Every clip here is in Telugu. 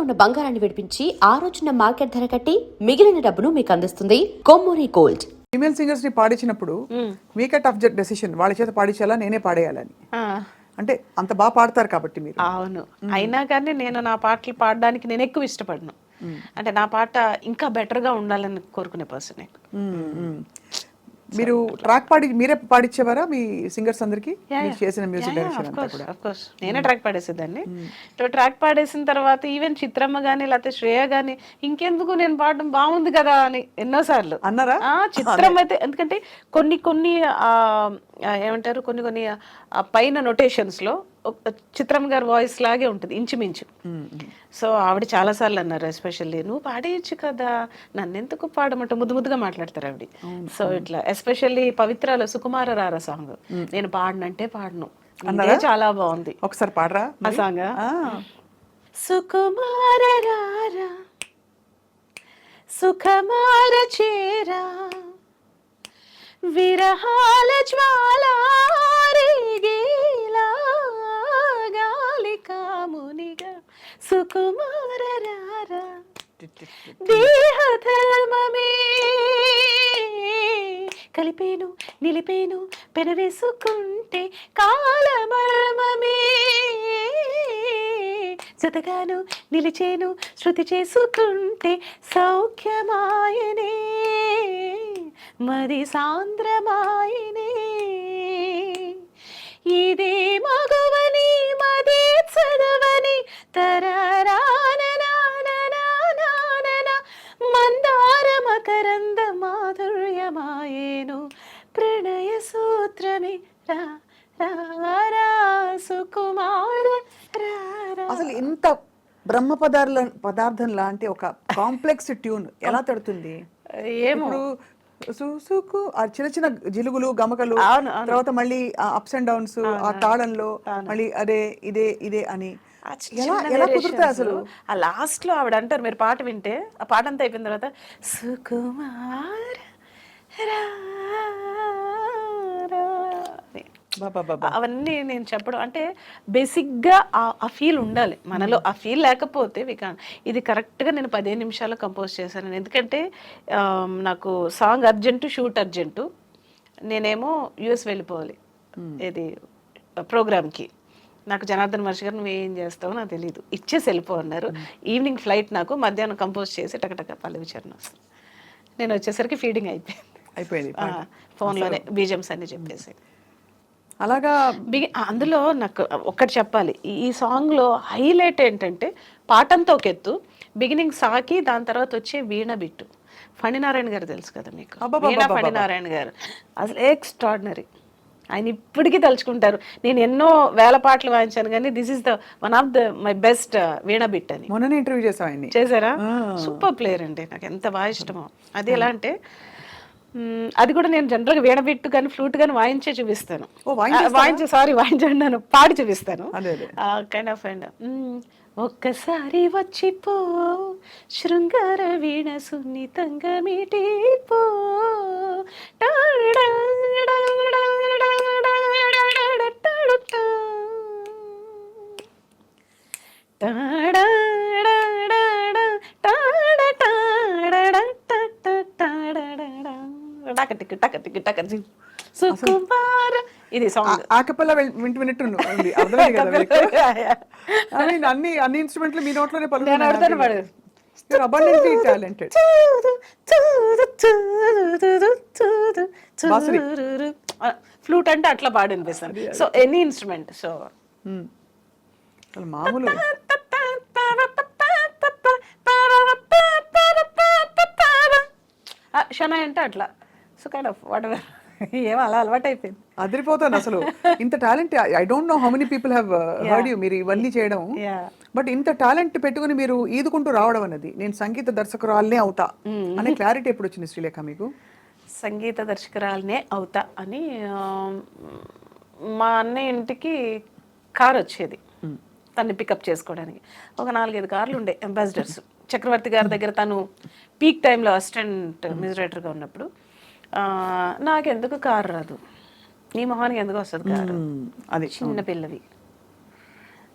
ఉన్న బంగారాన్ని విడిపించి ఆ రోజున మార్కెట్ ధర కట్టి మిగిలిన డబ్బును మీకు అందిస్తుంది కొమ్మూరి గోల్డ్. ఫీమేల్ సింగర్స్ ని పాడించినప్పుడు మీకే టఫ్ డెసిషన్, వాళ్ళ చేత పాడించాలా నేనే పాడేయాలని. అంటే అంత బాగా పాడతారు కాబట్టి మీరు. అవును, అయినా కానీ నేను నా పాటలు పాడడానికి నేను ఎక్కువ ఇష్టపడను. అంటే నా పాట ఇంకా బెటర్ గా ఉండాలని కోరుకునే పర్సన్. మీరు ట్రాక్ మీరే పాడించేవారా మీ సింగర్స్ అందరికి? చేసిన మ్యూజిక్ డైరెక్షన్ అంతా కూడా ఆఫ్ కోర్స్ నేనే ట్రాక్ పాడేసేదాన్ని. ట్రాక్ పాడేసిన తర్వాత ఈవెన్ చిత్రమ్మ గానీ లేకపోతే శ్రేయ గానీ ఇంకెందుకు నేను పాడడం బాగుంది కదా అని ఎన్నోసార్లు అన్నారా? చిత్రం అయితే ఎందుకంటే కొన్ని కొన్ని ఏమంటారు కొన్ని కొన్ని పైన నొటేషన్స్ లో చిత్రం గారి వాయిస్ లాగే ఉంటుంది ఇంచుమించు. సో ఆవిడ చాలాసార్లు అన్నారు, ఎస్పెషల్లీ నువ్వు పాడేయచ్చు కదా, నన్ను ఎందుకు పాడమంటే ముద్దు ముద్దుగా మాట్లాడతారు ఆవిడ. సో ఇట్లా ఎస్పెషల్లీ పవిత్రాలో సుకుమార రారా సాంగ్ నేను పాడనంటే పాడను, చాలా బాగుంది. ఒకసారి పాడరా ఆ సాంగ్. సుకుమార రారా సుఖమార చేరా విరహాల జ్వాలారేగేలా గాలి కామునిగా సుకుమార రారా దేహ ధర్మమే కలిపేను నిలిపేను పెనవేసుకుంటే కాలమర్మమే జతగాను నిలిచేను శృతి చేసుకుంటే సౌఖ్యమాయనే మరి సాంద్రమాయనే ఇదే మగువని మదే చదవని తరరానన మందార మకరంద మాధుర్యమాయేను ప్రణయ సూత్రమే రా సుకుమార. అసలు ఇంత బ్రహ్మ పదార్థం లాంటి ఒక కాంప్లెక్స్ ట్యూన్ ఎలా తడుతుంది? ఏమో సుసుకు ఆ చిన్న చిన్న జిలుగులు గమకలు, తర్వాత మళ్ళీ అప్స్ అండ్ డౌన్స్ ఆ తాళంలో మళ్ళీ అదే ఇదే ఇదే అని ఎలా కుదురుతాయి అసలు? ఆ లాస్ట్ లో ఆవిడ అంటారు, మీరు పాట వింటే ఆ పాట అంతా అయిపోయిన తర్వాత సుకుమార్ అవన్నీ నేను చెప్పడం అంటే బేసిక్గా ఆ ఫీల్ ఉండాలి మనలో. ఆ ఫీల్ లేకపోతే ఇది కరెక్ట్గా నేను 15 నిమిషాల్లో కంపోజ్ చేశాను. ఎందుకంటే నాకు సాంగ్ అర్జెంటు, షూట్ అర్జెంటు, నేనేమో యుఎస్ వెళ్ళిపోవాలి ఇది ప్రోగ్రామ్కి. నాకు జనార్దన్ మహర్షి గారు నువ్వేం చేస్తావో నాకు తెలియదు, ఇచ్చేసి వెళ్ళిపోన్నారు. ఈవినింగ్ ఫ్లైట్ నాకు, మధ్యాహ్నం కంపోజ్ చేసి టకటక పల్లవి చరణం వస్తుంది. నేను వచ్చేసరికి ఫీడింగ్ అయిపోయింది ఫోన్లోనే బీజమ్స్ అన్ని చెప్పేసి. అలాగా అందులో నాకు ఒక్కటి చెప్పాలి, ఈ సాంగ్లో హైలైట్ ఏంటంటే పాటంతా ఒక ఎత్తు, బిగినింగ్ సాకి దాని తర్వాత వచ్చే వీణ బిట్టు. ఫణినారాయణ గారు తెలుసు కదా మీకు, వీణా ఫణినారాయణ గారు అసలు ఎక్స్ట్రాడినరీ. ఆయన ఇప్పటికీ తలుచుకుంటారు. నేను ఎన్నో వేల పాటలు వాయించాను కానీ this is the one of the my best veena bit అని. మొన్న ఇంటర్వ్యూ చేశారా? సూపర్ ప్లేయర్ అండి, నాకు ఎంత బాగా ఇష్టమో. అది ఎలా అంటే అది కూడా నేను జనరల్గా వీణ బిట్టు కానీ ఫ్లూట్ కానీ వాయించే చూపిస్తాను. వాయించండి పాడి చూపిస్తాను. కైండ్ ఆఫ్ ఒక్కసారి వచ్చిపో శృంగార వీణ సున్నితంగా మీటిపో సుకుమార. ఇది సాంగ్ ఆకపల్ల వింటున్నట్టు అన్ని ఇన్స్ట్రుమెంట్లు మీ నోట్లోనే ఫ్లూట్ అంటే అట్లా పాడి అనిపిస్తాను. So any instrument. సో మామూలు షనాయ్ అంటే అట్లా. So kind of whatever ఏమో అలా అలవాటు అయిపోయింది. అదిరిపోతాను అసలు. ఇంత talent I don't know how many people have heard you మీరు ఇవన్నీ చేయడం. బట్ ఇంత టాలెంట్ పెట్టుకుని మీరు ఈదుకుంటూ రావడం అన్నది, నేను సంగీత దర్శకురాలనే అవుతా అనే క్లారిటీ ఎప్పుడు వచ్చింది శ్రీలేఖ మీకు? సంగీత దర్శకురాలనే అవుతా అని మా అన్నయ్య ఇంటికి కార్ వచ్చేది తన్ని పికప్ చేసుకోవడానికి. ఒక 4-5 కార్లు ఉండే అంబాసిడర్స్. చక్రవర్తి గారి దగ్గర తను పీక్ టైంలో అసిస్టెంట్ మ్యూజిక్ డైరెక్టర్గా ఉన్నప్పుడు నాకెందుకు కారు రాదు, నీ మొహానికి ఎందుకు వస్తుంది కారు, అది చిన్న పిల్లవి,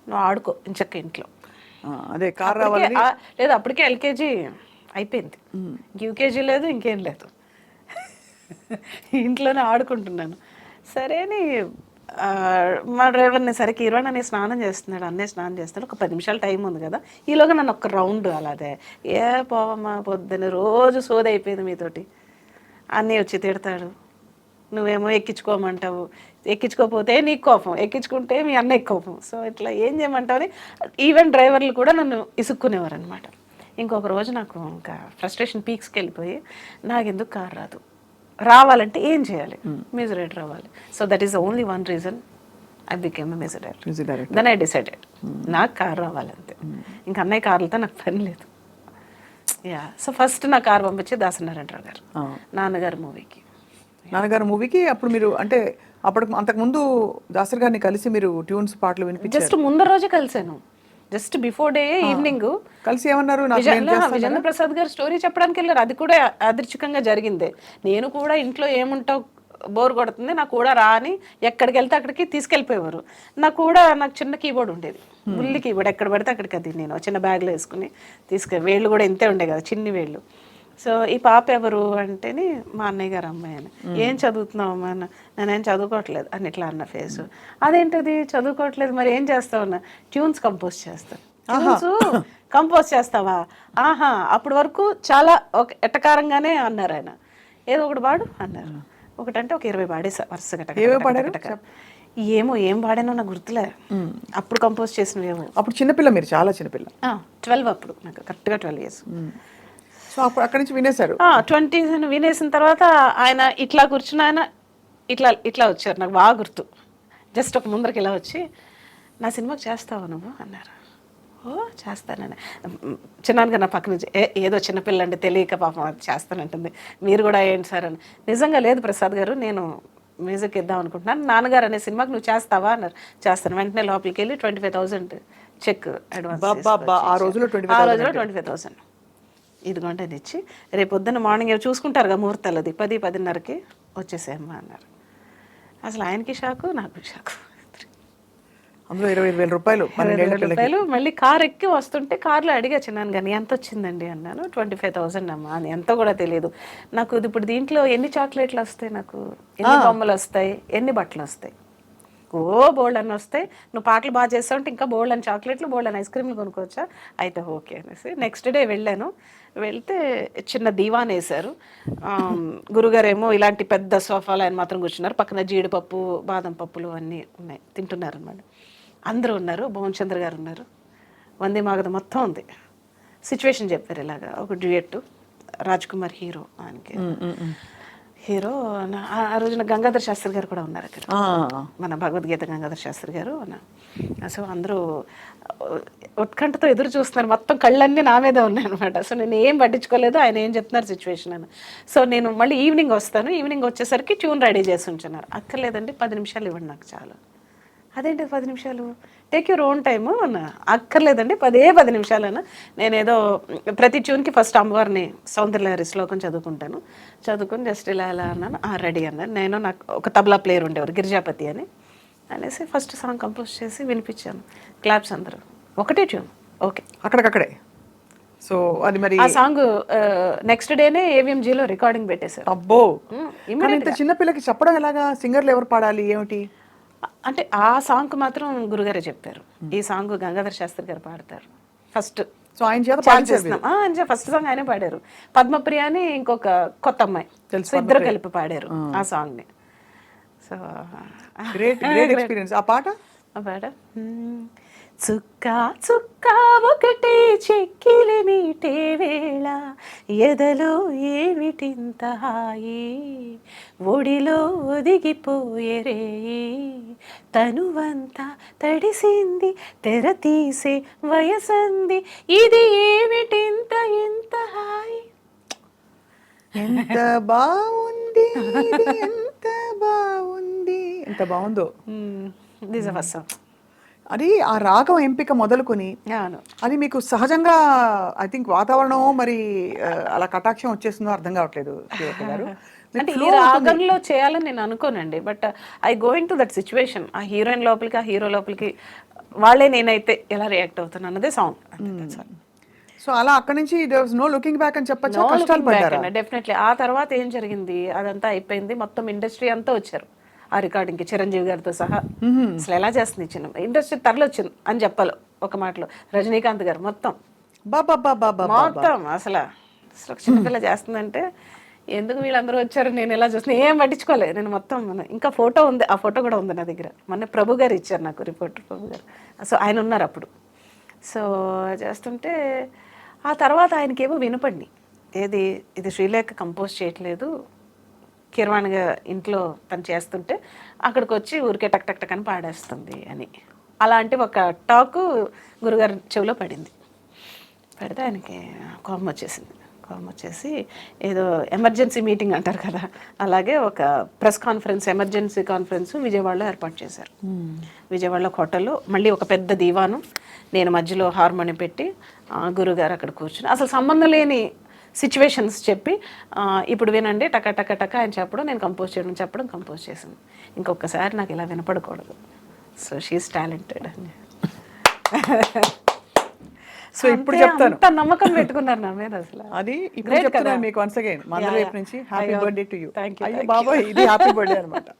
నువ్వు ఆడుకో ఇంచక్క ఇంట్లో అదే కార్ అప్పటికే రావాలని. లేదు అప్పటికే ఎల్కేజీ అయిపోయింది, యూకేజీ లేదు, ఇంకేం లేదు. ఇంట్లోనే ఆడుకుంటున్నాను. సరే అని మా డ్రైవర్ని సరే కీరవాణి అనే స్నానం చేస్తున్నాడు, అన్నయ్య స్నానం చేస్తున్నాడు, ఒక 10 నిమిషాలు టైం ఉంది కదా, ఈలోగా నన్ను ఒక రౌండ్ అలాదే ఏ పోవమ్మా పొద్దున్న రోజు సోది అయిపోయింది మీతోటి. అన్నయ్య వచ్చి తిడతాడు, నువ్వేమో ఎక్కించుకోమంటావు, ఎక్కించుకోకపోతే నీకు కోపం, ఎక్కించుకుంటే మీ అన్నయ్య కోపం. సో ఇట్లా ఏం చేయమంటావు అని ఈవెన్ డ్రైవర్లు కూడా నన్ను ఇసుక్కునేవారు అనమాట. ఇంకొక రోజు నాకు ఇంకా ఫ్రస్ట్రేషన్ పీక్స్కి వెళ్ళిపోయి, నాకెందుకు కార్ రాదు, రావాలంటే ఏం చేయాలి, మ్యూజిక్ డైరెక్టర్ రావాలి. So that is only one reason I became music director. Then I decided నాకు కార్ రావాలంతే, ఇంకా అన్నయ్య కార్లతో నాకు పని లేదు. యా, సో ఫస్ట్ నా కార్ పంపించి దాసనారాయణరావు గారు నాన్నగారు మూవీకి. నాన్నగారు మూవీకి అప్పుడు మీరు అంటే అంతకుముందు దాసరి గారిని కలిసి మీరు ట్యూన్స్ పాటలు వినిపించారు? జస్ట్ ముందర రోజే కలిసాను, జస్ట్ బిఫోర్ డే ఈవినింగ్ కలిసి ఏమన్నారు? విజేంద్ర ప్రసాద్ గారు స్టోరీ చెప్పడానికి వెళ్ళారు, అది కూడా అదృచ్ఛికంగా జరిగిందే. నేను కూడా ఇంట్లో ఏముంటావు బోర్ కొడుతుంది, నాకు కూడా రా అని ఎక్కడికి వెళ్తే అక్కడికి తీసుకెళ్ళిపోయేవారు. నాకు చిన్న కీబోర్డ్ ఉండేది, బుల్లి కీబోర్డ్, ఎక్కడ పడితే అక్కడికి అది నేను చిన్న బ్యాగ్లో వేసుకుని వేళ్ళు కూడా ఇంతే ఉండే కదా, చిన్ని వేళ్ళు. సో ఈ పాప ఎవరు అంటేని మా అన్నయ్య గారు అమ్మాయి అని. ఏం చదువుతున్నావు అమ్మా అన్న, నేనేం చదువుకోవట్లేదు అని ఇట్లా అన్న ఫేసు. అదేంటది చదువుకోవట్లేదు, మరి ఏం చేస్తావు అన్న, ట్యూన్స్ కంపోజ్ చేస్తాను. ట్యూన్స్ కంపోజ్ చేస్తావా, ఆహా, అప్పటి వరకు చాలా ఒక ఎట్టకారంగానే అన్నారు ఆయన. ఏదో ఒకటి పాడు అన్నారు, ఒకటంటే ఒక 20 పాడేసా వరుసగా. ఏమో ఏం పాడానో నాకు గుర్తులే, అప్పుడు కంపోజ్ చేసినవేమో. అప్పుడు చిన్నపిల్ల, మీరు చాలా చిన్నపిల్ల. 12 అప్పుడు నాకు కరెక్ట్గా 12 years. సో అప్పుడు అక్కడి నుంచి వినేశారు. 20 వినేసిన తర్వాత ఆయన ఇట్లా కూర్చుని ఆయన ఇట్లా వచ్చారు, నాకు బాగా గుర్తు. జస్ట్ ఒక ముందరికి ఇలా వచ్చి, నా సినిమాకి చేస్తావా నువ్వు అన్నారు. ఓ చేస్తానని. చిన్నాన్నగా నా పక్క నుంచి ఏదో చిన్నపిల్ల అంటే తెలియక పాపం అది చేస్తానంటుంది, మీరు కూడా ఏంటి సార్ అని. నిజంగా లేదు ప్రసాద్ గారు, నేను మ్యూజిక్ ఇద్దాం అనుకుంటున్నాను, నాన్నగారు అనే సినిమాకి నువ్వు చేస్తావా అన్నారు. చేస్తాను. వెంటనే లోపలికి వెళ్ళి 25,000 చెక్ అడ్వాన్స్. ఆ రోజులో 25,000 ఇదిగోంటే ఇచ్చి, రేపు పొద్దున్న మార్నింగ్ చూసుకుంటారుగా ముహూర్తాలది 10-10:30కి వచ్చేసేమ్మా అన్నారు. అసలు ఆయనకి షాకు, నాకు షాకు. అందులో 25,000 రూపాయలు, 12 రూపాయలు. మళ్ళీ కార్ ఎక్కి వస్తుంటే కార్లో అడిగా చిన్నాను కానీ ఎంత వచ్చిందండి అన్నాను. 25,000 అమ్మా అని. ఎంత కూడా తెలియదు నాకు. ఇప్పుడు దీంట్లో ఎన్ని చాక్లెట్లు వస్తాయి, నాకు ఎన్ని బొమ్మలు వస్తాయి, ఎన్ని బట్టలు వస్తాయి, ఓ బోల్డ్ అని వస్తాయి. నువ్వు పాటలు బాగా చేస్తావు అంటే ఇంకా బోల్డ్ అని చాక్లెట్లు, బోల్డ్ అని ఐస్ క్రీమ్లు కొనుక్కోవచ్చా, అయితే ఓకే అనేసి నెక్స్ట్ డే వెళ్ళాను. వెళ్తే చిన్న దీవాన్ వేశారు. గురుగారేమో ఇలాంటి పెద్ద సోఫాలు ఆయన మాత్రం కూర్చున్నారు, పక్కన జీడిపప్పు బాదం పప్పులు అన్నీ ఉన్నాయి, తింటున్నారు అన్నమాట. అందరూ ఉన్నారు, భువన్ చంద్ర గారు ఉన్నారు, వందే మాగధ మొత్తం ఉంది. సిచ్యువేషన్ చెప్పారు ఇలాగా, ఒక డ్యూయట్, రాజ్ కుమార్ హీరో, ఆయనకి హీరో. ఆ రోజున గంగాధర్ శాస్త్రి గారు కూడా ఉన్నారు అక్కడ, మన భగవద్గీత గంగాధర్ శాస్త్రి గారు. సో అందరూ ఉత్కంఠతో ఎదురు చూస్తున్నారు, మొత్తం కళ్ళన్నీ నా మీద ఉన్నాయి అనమాట. సో నేను ఏం పట్టించుకోలేదు, ఆయన ఏం చెప్తున్నారు సిచ్యువేషన్ అని. సో నేను మళ్ళీ ఈవినింగ్ వస్తాను, ఈవినింగ్ వచ్చేసరికి ట్యూన్ రెడీ చేసి ఉంచున్నారు. అక్కర్లేదండి 10 నిమిషాలు ఇవ్వండి నాకు చాలు. అదేంటి 10 నిమిషాలు, టేక్ యువర్ ఓన్ టైము అన్న. అక్కర్లేదండి 10 నిమిషాలన్నా. నేనేదో ప్రతి ట్యూన్కి ఫస్ట్ అమ్మవారిని సౌందర్యలహరి శ్లోకం చదువుకుని జస్ట్ ఇలా అన్నాను. రెడీ అన్నాను. నాకు ఒక తబలా ప్లేయర్ ఉండేవారు, గిరిజాపతి అని అనేసి ఫస్ట్ సాంగ్ కంపోజ్ చేసి వినిపించాను. క్లాప్స్ అందరూ, ఒకటే ట్యూన్, ఓకే అక్కడికక్కడే. సో అది మరి ఆ సాంగ్ నెక్స్ట్ డేనే ఏవిఎంజీలో రికార్డింగ్ పెట్టేశారు. అబ్బో, ఇంత చిన్నపిల్లకి చెప్పడం ఎలాగా? సింగర్లు ఎవరు పాడాలి ఏమిటి అంటే ఆ సాంగ్ మాత్రం గురుగారే చెప్పారు, ఈ సాంగ్ గంగాధర్ శాస్త్రి గారు పాడతారు ఫస్ట్. సో ఆయన చేత ఫస్ట్ సాంగ్ ఆయనే పాడారు. పద్మప్రియ అని ఇంకొక కొత్త అమ్మాయి, ఇద్దరు కలిపి పాడారు ఆ సాంగ్ ని. So great experience. ఆ పాట చుక్కా చుక్కా ఒకటే చెక్కిలి మీటే వేళ, ఎదలో ఏమిటింత హాయి, ఒడిలో ఒదిగిపోయేరే, తనువంతా తడిసింది, తెర తీసే వయసంది, ఇది ఏమిటింత ఎంత హాయి. ఎంత బాగుంది, ఎంత బాగుంది, ఎంత బాగుందో. This first song. అది ఆ రాగం ఎంపిక మొదలుకొని అది మీకు సహజంగా ఐ థింక్ వాతావరణం మరి అలా కటాక్షం వచ్చేస్తుందో అర్థం కావట్లేదు శ్రీవక్క గారు. అంటే ఈ రాగంలో చేయాలని నేను అనుకోనండి, but I going to that situation. ఆ హీరోయిన్ లోపలికి, ఆ హీరో లోపలికి వాళ్ళే నేనైతే ఎలా రియాక్ట్ అవుతాను అన్నదే సాంగ్. సో అలా అక్కడ నుంచి there was no looking back అని చెప్పొచ్చు. కష్టాలు పడ్డారా? డెఫినెట్లీ. ఆ తర్వాత ఏం జరిగింది, అదంతా అయిపోయింది, మొత్తం ఇండస్ట్రీ అంతా వచ్చారు ఆ రికార్డింగ్కి, చిరంజీవి గారితో సహా. అసలు ఎలా చేస్తుంది చిన్న ఇండస్ట్రీ తరలొచ్చింది అని చెప్పాలి ఒక మాటలో. రజనీకాంత్ గారు మొత్తం బాబా మొత్తం అసలు ఒక చిన్నపిల్ల చేస్తుందంటే ఎందుకు వీళ్ళందరూ వచ్చారు, నేను ఎలా చూస్తున్నా ఏం పట్టించుకోలేదు నేను మొత్తం. ఇంకా ఫోటో ఉంది, ఆ ఫోటో కూడా ఉంది నా దగ్గర. మొన్న ప్రభు గారు ఇచ్చారు నాకు, రిపోర్టర్ ప్రభు గారు. సో ఆయన ఉన్నారు అప్పుడు. సో చేస్తుంటే ఆ తర్వాత ఆయనకేమో వినపడి, ఏది ఇది శ్రీలేఖ కంపోజ్ చేయట్లేదు, కిరవాణిగా ఇంట్లో తను చేస్తుంటే అక్కడికి వచ్చి ఊరికే టక్ టక్ టక్ అని పాడేస్తుంది అని. అలాంటి ఒక టాకు గురుగారి చెవిలో పడింది. పెడితే ఆయనకి కోపం వచ్చేసింది. కోపం వచ్చేసి ఏదో ఎమర్జెన్సీ మీటింగ్ అంటారు కదా, అలాగే ఒక ప్రెస్ కాన్ఫరెన్స్, ఎమర్జెన్సీ కాన్ఫరెన్స్ విజయవాడలో ఏర్పాటు చేశారు. విజయవాడలో హోటల్లో మళ్ళీ ఒక పెద్ద దీవాను, నేను మధ్యలో హార్మోనియం పెట్టి గురుగారు అక్కడ కూర్చుని అసలు సంబంధం లేని సిచ్యువేషన్స్ చెప్పి ఇప్పుడు వినండి టక టక టక ఆయన చెప్పడం, నేను కంపోజ్ చేయడం, చెప్పడం, కంపోజ్ చేసింది. ఇంకొకసారి నాకు ఇలా వినపడకూడదు. సో షీఈస్ టాలెంటెడ్ అని. సో ఇప్పుడు చెప్తాను, అంత నమ్మకం పెట్టుకున్నారు నా మీద అసలు. అది ఇప్పుడు చెప్తున్నాను మీకు వన్స్ అగైన్, మన వైపు నుంచి హ్యాపీ బర్త్డే టు యూ. అయ్యో బాబోయ్, ఇది హ్యాపీ బర్త్డే అనమాట.